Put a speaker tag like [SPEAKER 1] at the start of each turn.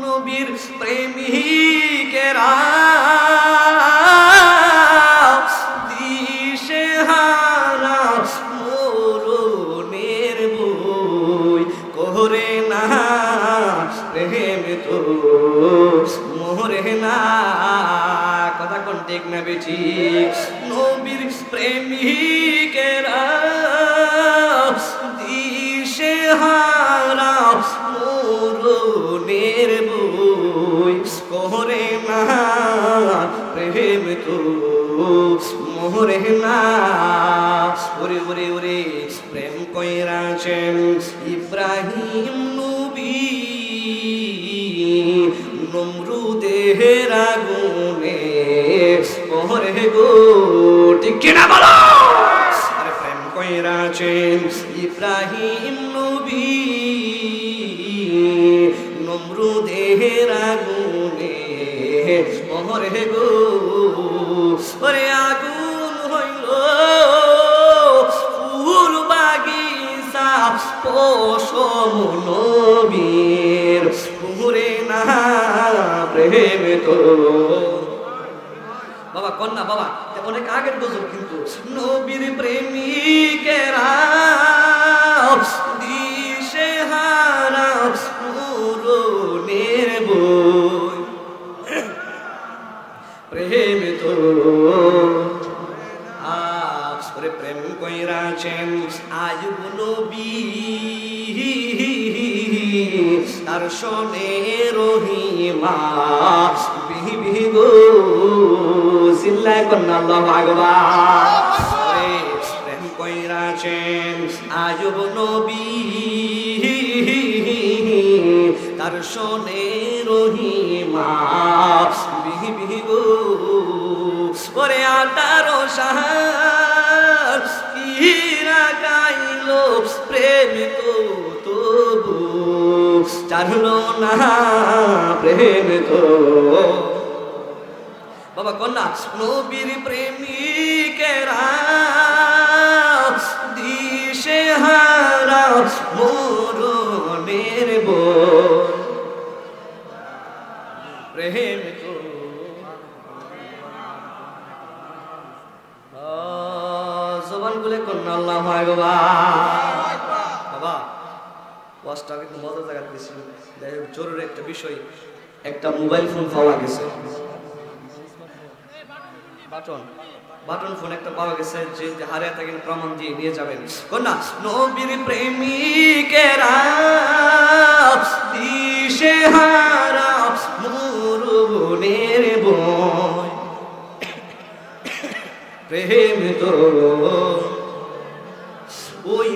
[SPEAKER 1] নবীর প্রেমিকেরা দিশেহারা মরণের বই করে না প্রেম তো মরে না। কথা কোন ঠিক না বেঠি? নবীর প্রেমিকেরা দিশেহারা মরণের বই করে না প্রেম তো মরে না। ওরে ওরে ওরে প্রেম কইরাছেন ইব্রাহিম নবী নমরুদের আগুনে ওরে গো, ঠিক কিনা বলো? আরে প্রেম কইরাছেন ইব্রাহিম নবী নমরুদের আগুনে ওরে গো, ওরে আগুন হইল ফুল বাগিচা পশম নবীর পুরে না প্রেম তো। বাবা কন্যা বাবা অনেক আগের গজল, কিন্তু নবীর প্রেমিকেরা দিশেহারা মরণের বই প্রেম তো। ওরে প্রেম কইরাছেন আয়ুব নবী তার শোনে রহিমা বিহি বিহি গো, চিল্লায় কন্যা আল্লাহু আকবার। ওরে প্রেম কইরাছেন আয়ুব নবী তার শোনে রহিমা বিহি বিহি গো, ওরে 18 সাল ইরা গাইলো প্রেম তো তবু চারলো না প্রেম তো। বাবা কন্যা নবীর প্রেমিকেরা দিশেহারা মরণের বই প্রেম তো। জবান গুলে কন্যা আল্লাহু আকবার। বাবা ওয়াজটা কিন্তু মজার জায়গা দিয়েছিল। জরুরি একটা বিষয়, একটা মোবাইল ফোন পাওয়া গেছে, বাটন ফোন একটা পাওয়া গেছে, যে হারিয়ে থাকেন প্রমাণ দিয়ে নিয়ে যাবেন। কন্যা নবীর প্রেমিকেরা দিশেহারা মরণের বই প্রেম তো। ওই